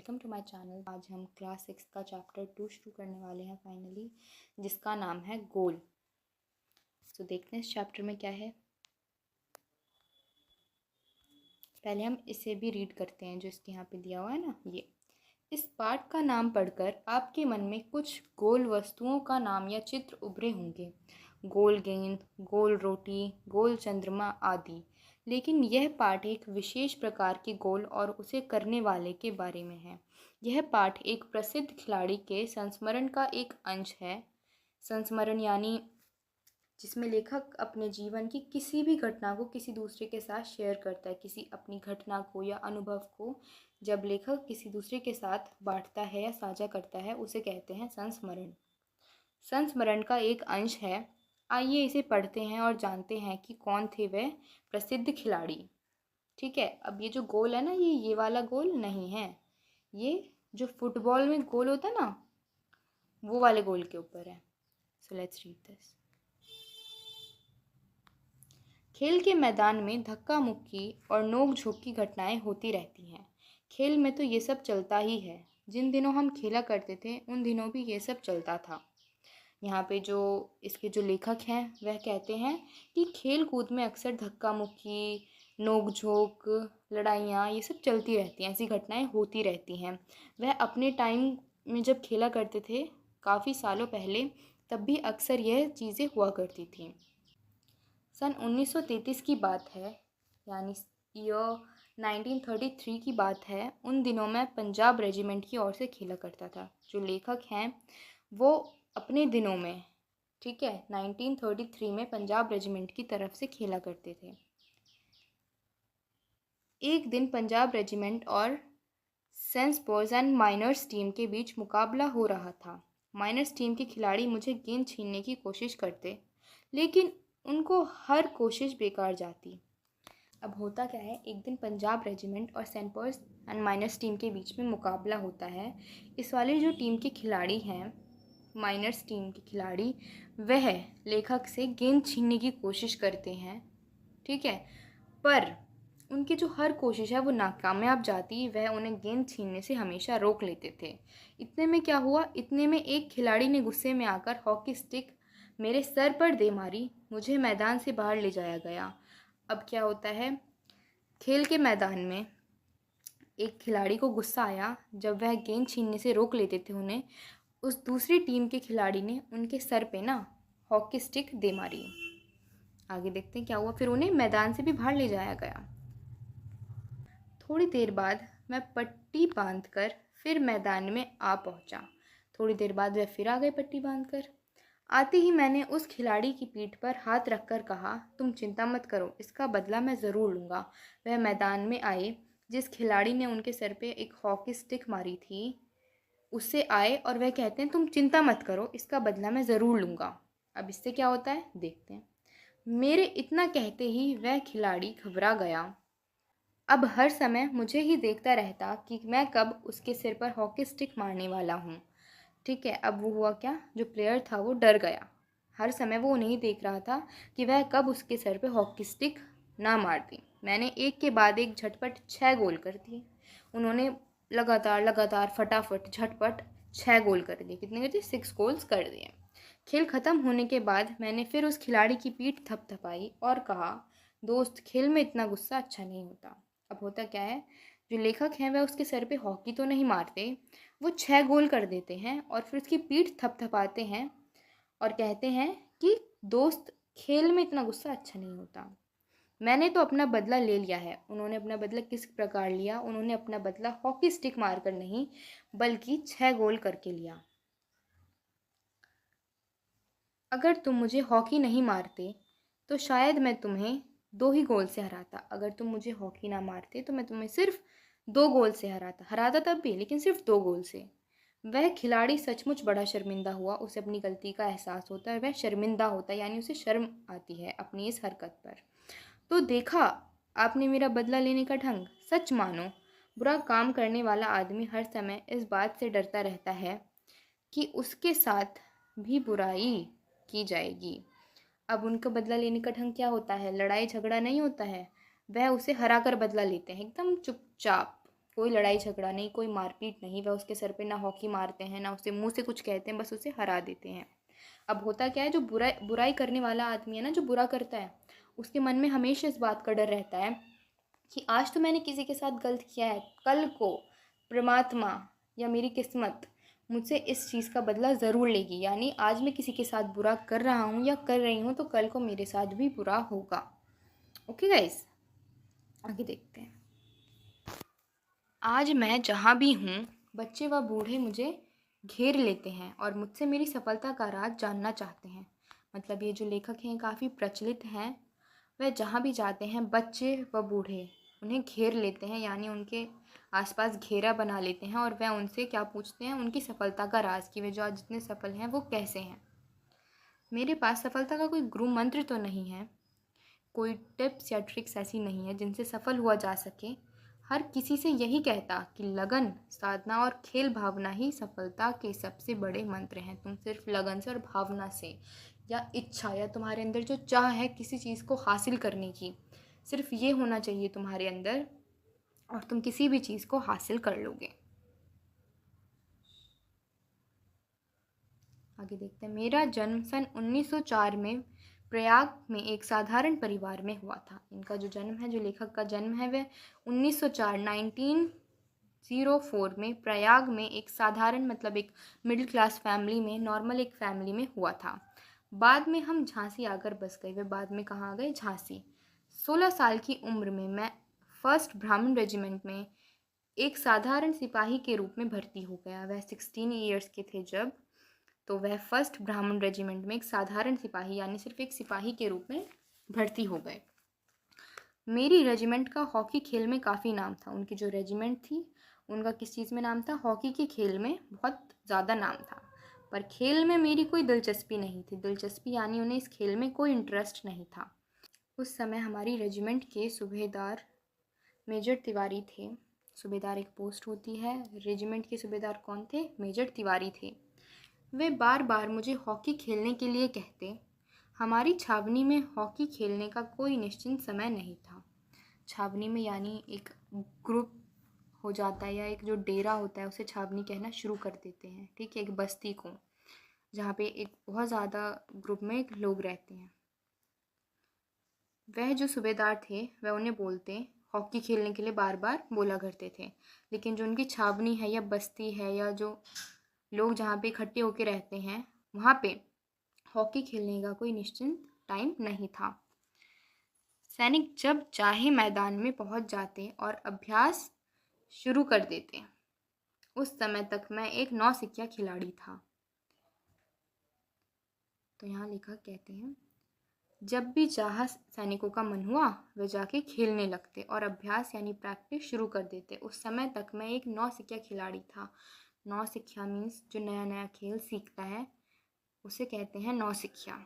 Welcome to my channel. आज हम class 6 का चैप्टर 2 शुरू करने वाले हैं फाइनली, जिसका नाम है गोल। तो देखते हैं इस चैप्टर में क्या है। पहले हम इसे भी रीड करते हैं जो इसके यहाँ पे दिया हुआ है ना। ये इस पाठ का नाम पढ़कर आपके मन में कुछ गोल वस्तुओं का नाम या चित्र उभरे होंगे। गोल गेंद, गोल रोटी, गोल चंद्रमा आदि। लेकिन यह पाठ एक विशेष प्रकार के गोल और उसे करने वाले के बारे में है। यह पाठ एक प्रसिद्ध खिलाड़ी के संस्मरण का एक अंश है। संस्मरण यानी जिसमें लेखक अपने जीवन की किसी भी घटना को किसी दूसरे के साथ शेयर करता है। किसी अपनी घटना को या अनुभव को जब लेखक किसी दूसरे के साथ बांटता है या साझा करता है, उसे कहते हैं संस्मरण। संस्मरण का एक अंश है। आइए इसे पढ़ते हैं और जानते हैं कि कौन थे वह प्रसिद्ध खिलाड़ी। ठीक है, अब ये जो गोल है ना, ये वाला गोल नहीं है। ये जो फुटबॉल में गोल होता है ना, वो वाले गोल के ऊपर है। So let's read this. खेल के मैदान में धक्का मुक्की और नोक झोंक की घटनाएं होती रहती हैं। खेल में तो ये सब चलता ही है। जिन दिनों हम खेला करते थे उन दिनों भी ये सब चलता था। यहाँ पे जो इसके जो लेखक हैं वह कहते हैं कि खेल कूद में अक्सर धक्का मुक्की, नोक झोंक, लड़ाइयाँ ये सब चलती रहती हैं। ऐसी घटनाएं होती रहती हैं। वह अपने टाइम में जब खेला करते थे काफ़ी सालों पहले, तब भी अक्सर यह चीज़ें हुआ करती थीं। सन 1933 की बात है, यानी ईयर 1933 की बात है। उन दिनों मैं पंजाब रेजिमेंट की ओर से खेला करता था। जो लेखक हैं वो अपने दिनों में, ठीक है, 1933 में पंजाब रेजिमेंट की तरफ से खेला करते थे। एक दिन पंजाब रेजिमेंट और Saint Paul's and miners team के बीच मुकाबला हो रहा था। माइनर्स टीम के खिलाड़ी मुझे गेंद छीनने की कोशिश करते, लेकिन उनको हर कोशिश बेकार जाती। अब होता क्या है, एक दिन पंजाब रेजिमेंट और Saint Paul's and miners team के बीच में मुकाबला होता है। इस वाली जो टीम के खिलाड़ी हैं, माइनर्स टीम के खिलाड़ी, वह लेखक से गेंद छीनने की कोशिश करते हैं। ठीक है, पर उनकी जो हर कोशिश है वो नाकामयाब जाती। वह उन्हें गेंद छीनने से हमेशा रोक लेते थे। इतने में क्या हुआ, इतने में एक खिलाड़ी ने गुस्से में आकर हॉकी स्टिक मेरे सर पर दे मारी। मुझे मैदान से बाहर ले जाया गया। अब क्या होता है, खेल के मैदान में एक खिलाड़ी को गुस्सा आया जब वह गेंद छीनने से रोक लेते थे उन्हें। उस दूसरी टीम के खिलाड़ी ने उनके सर पे ना हॉकी स्टिक दे मारी। आगे देखते हैं क्या हुआ। फिर उन्हें मैदान से भी बाहर ले जाया गया। थोड़ी देर बाद मैं पट्टी बांधकर फिर मैदान में आ पहुंचा। थोड़ी देर बाद वह फिर आ गए पट्टी बांधकर। आते ही मैंने उस खिलाड़ी की पीठ पर हाथ रखकर कहा, तुम चिंता मत करो, इसका बदला मैं ज़रूर लूँगा। वह मैदान में आए। जिस खिलाड़ी ने उनके सर पे एक हॉकी स्टिक मारी थी उससे आए और वह कहते हैं, तुम चिंता मत करो, इसका बदला मैं ज़रूर लूँगा। अब इससे क्या होता है देखते हैं। मेरे इतना कहते ही वह खिलाड़ी घबरा गया। अब हर समय मुझे ही देखता रहता कि मैं कब उसके सिर पर हॉकी स्टिक मारने वाला हूँ। ठीक है, अब वो हुआ क्या, जो प्लेयर था वो डर गया। हर समय वो नहीं देख रहा था कि वह कब उसके सर पे हॉकी स्टिक ना मार दी। मैंने एक के बाद एक झटपट 6 गोल कर दिए। उन्होंने लगातार फटाफट झटपट 6 गोल कर दिए। कितने कर दिए? 6 गोल्स कर दिए। खेल ख़त्म होने के बाद मैंने फिर उस खिलाड़ी की पीठ थपथपाई और कहा, दोस्त, खेल में इतना गुस्सा अच्छा नहीं होता। अब होता क्या है, जो लेखक हैं वह उसके सर पे हॉकी तो नहीं मारते, वो 6 गोल कर देते हैं और फिर उसकी पीठ थपथपाते हैं और कहते हैं कि दोस्त, खेल में इतना गुस्सा अच्छा नहीं होता। मैंने तो अपना बदला ले लिया है। उन्होंने अपना बदला किस प्रकार लिया? उन्होंने अपना बदला हॉकी स्टिक मारकर नहीं, बल्कि 6 गोल करके लिया। अगर तुम मुझे हॉकी नहीं मारते तो शायद मैं तुम्हें 2 ही गोल से हराता। अगर तुम मुझे हॉकी ना मारते तो मैं तुम्हें सिर्फ 2 गोल से हराता तब भी, लेकिन सिर्फ 2 गोल से। वह खिलाड़ी सचमुच बड़ा शर्मिंदा हुआ। उसे अपनी गलती का एहसास होता है, वह शर्मिंदा होता है, यानी उसे शर्म आती है अपनी इस हरकत पर। तो देखा आपने मेरा बदला लेने का ढंग। सच मानो, बुरा काम करने वाला आदमी हर समय इस बात से डरता रहता है कि उसके साथ भी बुराई की जाएगी। अब उनका बदला लेने का ढंग क्या होता है? लड़ाई झगड़ा नहीं होता है, वह उसे हरा कर बदला लेते हैं, एकदम चुपचाप। कोई लड़ाई झगड़ा नहीं, कोई मारपीट नहीं। वह उसके सर पे ना हॉकी मारते हैं, ना उसे मुंह से कुछ कहते हैं, बस उसे हरा देते हैं। अब होता क्या है, जो बुराई करने वाला आदमी है ना, जो बुरा करता है, उसके मन में हमेशा इस बात का डर रहता है कि आज तो मैंने किसी के साथ गलत किया है, कल को परमात्मा या मेरी किस्मत मुझसे इस चीज़ का बदला ज़रूर लेगी। यानी आज मैं किसी के साथ बुरा कर रहा हूँ या कर रही हूँ, तो कल को मेरे साथ भी बुरा होगा। ओके गाइस, आगे देखते हैं। आज मैं जहाँ भी हूँ, बच्चे व बूढ़े मुझे घेर लेते हैं और मुझसे मेरी सफलता का राज जानना चाहते हैं। मतलब ये जो लेखक हैं काफ़ी प्रचलित हैं। वह जहाँ भी जाते हैं, बच्चे व बूढ़े उन्हें घेर लेते हैं, यानी उनके आसपास घेरा बना लेते हैं और वह उनसे क्या पूछते हैं, उनकी सफलता का राज, कि वे जो आज जितने सफल हैं वो कैसे हैं। मेरे पास सफलता का कोई गुरु मंत्र तो नहीं है, कोई टिप्स या ट्रिक्स ऐसी नहीं है जिनसे सफल हुआ जा सके। हर किसी से यही कहता कि लगन, साधना और खेल भावना ही सफलता के सबसे बड़े मंत्र हैं। तुम सिर्फ लगन से और भावना से, या इच्छा, या तुम्हारे अंदर जो चाह है किसी चीज़ को हासिल करने की, सिर्फ ये होना चाहिए तुम्हारे अंदर, और तुम किसी भी चीज़ को हासिल कर लोगे। आगे देखते हैं। मेरा जन्म सन 1904 में प्रयाग में एक साधारण परिवार में हुआ था। इनका जो जन्म है, जो लेखक का जन्म है, वह 1904 1904 में प्रयाग में एक साधारण, मतलब एक मिडिल क्लास फैमिली में, नॉर्मल एक फैमिली में हुआ था। बाद में हम झांसी आकर बस गए। वे बाद में कहाँ गए? झांसी। 16 साल की उम्र में मैं फर्स्ट ब्राह्मण रेजिमेंट में एक साधारण सिपाही के रूप में भर्ती हो गया। वह 16 ईयर्स के थे जब, तो वह फर्स्ट ब्राह्मण रेजिमेंट में एक साधारण सिपाही, यानी सिर्फ एक सिपाही के रूप में भर्ती हो गए। मेरी रेजिमेंट का हॉकी खेल में काफ़ी नाम था। उनकी जो रेजिमेंट थी उनका किस चीज़ में नाम था? हॉकी के खेल में बहुत ज़्यादा नाम था। पर खेल में मेरी कोई दिलचस्पी नहीं थी। दिलचस्पी यानी उन्हें इस खेल में कोई इंटरेस्ट नहीं था। उस समय हमारी रेजिमेंट के सूबेदार मेजर तिवारी थे। सूबेदार एक पोस्ट होती है, रेजिमेंट के सूबेदार कौन थे? मेजर तिवारी थे। वे बार बार मुझे हॉकी खेलने के लिए कहते। हमारी छावनी में हॉकी खेलने का कोई निश्चित समय नहीं था। छावनी में यानी एक ग्रुप हो जाता है, या एक जो डेरा होता है उसे छावनी कहना शुरू कर देते हैं, ठीक है, एक बस्ती को, जहाँ पे एक बहुत ज़्यादा ग्रुप में लोग रहते हैं। वह जो सूबेदार थे वह उन्हें बोलते, हॉकी खेलने के लिए बार बार बोला करते थे। लेकिन जो उनकी छावनी है या बस्ती है, या जो लोग जहाँ पे इकट्ठे होकर रहते हैं, वहाँ पे हॉकी खेलने का कोई निश्चित टाइम नहीं था। सैनिक जब चाहे मैदान में पहुँच जाते और अभ्यास शुरू कर देते। उस समय तक मैं एक नौसिखिया खिलाड़ी था। तो यहाँ लेखक कहते हैं, जब भी चाहा सैनिकों का मन हुआ वे जाके खेलने लगते और अभ्यास यानी प्रैक्टिस शुरू कर देते। उस समय तक मैं एक नौसिखिया खिलाड़ी था। नौसिखिया मीन्स जो नया नया खेल सीखता है उसे कहते हैं नौसिखिया।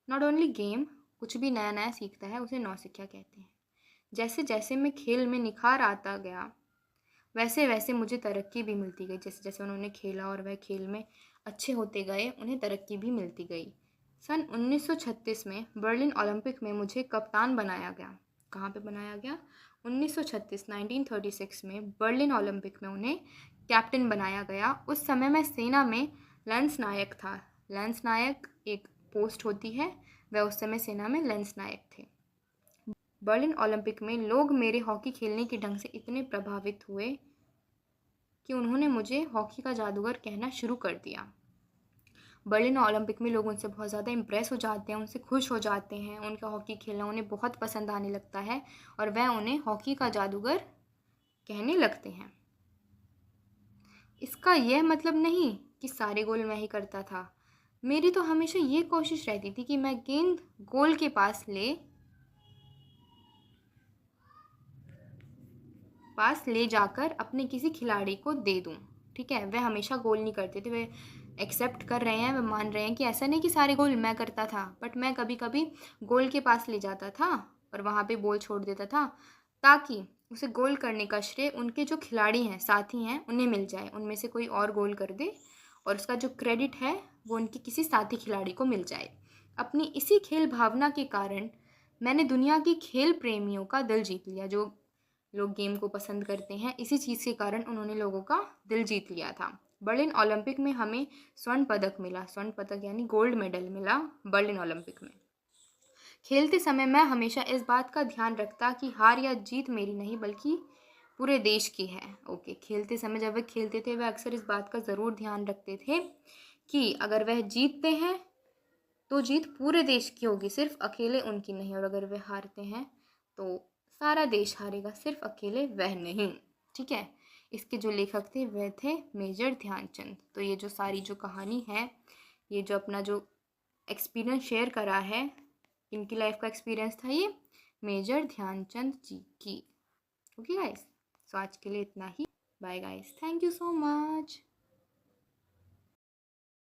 नॉट ओनली गेम, कुछ भी नया नया सीखता है उसे नौसिखिया कहते हैं। जैसे जैसे मैं खेल में निखार आता गया, वैसे वैसे मुझे तरक्की भी मिलती गई। जैसे जैसे उन्होंने खेला और वह खेल में अच्छे होते गए, उन्हें तरक्की भी मिलती गई। सन 1936 में बर्लिन ओलंपिक में मुझे कप्तान बनाया गया। कहाँ पे बनाया गया? 1936 में बर्लिन ओलंपिक में उन्हें कैप्टन बनाया गया। उस समय मैं सेना में लेंस नायक था। लेंस नायक एक पोस्ट होती है, वह उस समय सेना में लेंस नायक थे। बर्लिन ओलंपिक में लोग मेरे हॉकी खेलने के ढंग से इतने प्रभावित हुए कि उन्होंने मुझे हॉकी का जादूगर कहना शुरू कर दिया। बर्लिन ओलंपिक में लोग उनसे बहुत ज़्यादा इम्प्रेस हो जाते हैं, उनसे खुश हो जाते हैं, उनका हॉकी खेलना उन्हें बहुत पसंद आने लगता है और वह उन्हें हॉकी का जादूगर कहने लगते हैं। इसका यह मतलब नहीं कि सारे गोल मैं ही करता था। मेरी तो हमेशा ये कोशिश रहती थी कि मैं गेंद गोल के पास ले जाकर अपने किसी खिलाड़ी को दे दूं। ठीक है, वह हमेशा गोल नहीं करते थे। वे एक्सेप्ट कर रहे हैं, वे मान रहे हैं कि ऐसा नहीं कि सारे गोल मैं करता था, बट मैं कभी कभी गोल के पास ले जाता था और वहाँ पे बॉल छोड़ देता था, ताकि उसे गोल करने का श्रेय उनके जो खिलाड़ी हैं, साथी हैं, उन्हें मिल जाए। उनमें से कोई और गोल कर दे और उसका जो क्रेडिट है वो उनके किसी साथी खिलाड़ी को मिल जाए। अपनी इसी खेल भावना के कारण मैंने दुनिया के खेल प्रेमियों का दिल जीत लिया। जो लोग गेम को पसंद करते हैं, इसी चीज़ के कारण उन्होंने लोगों का दिल जीत लिया था। बर्लिन ओलंपिक में हमें स्वर्ण पदक मिला। स्वर्ण पदक यानी गोल्ड मेडल मिला बर्लिन ओलंपिक में। खेलते समय मैं हमेशा इस बात का ध्यान रखता कि हार या जीत मेरी नहीं बल्कि पूरे देश की है। ओके, खेलते समय जब वे खेलते थे, वह अक्सर इस बात का ज़रूर ध्यान रखते थे कि अगर वह जीतते हैं तो जीत पूरे देश की होगी, सिर्फ अकेले उनकी नहीं। और अगर वह हारते हैं तो सारा देश हारेगा, सिर्फ अकेले वह नहीं। ठीक है। इसके जो लेखक थे वह थे मेजर ध्यानचंद। तो ये जो सारी जो कहानी है, ये जो अपना जो एक्सपीरियंस शेयर करा है, इनकी लाइफ का एक्सपीरियंस था ये मेजर ध्यानचंद जी की। ओके गाइस, सो आज के लिए इतना ही। Bye guys, thank you so much.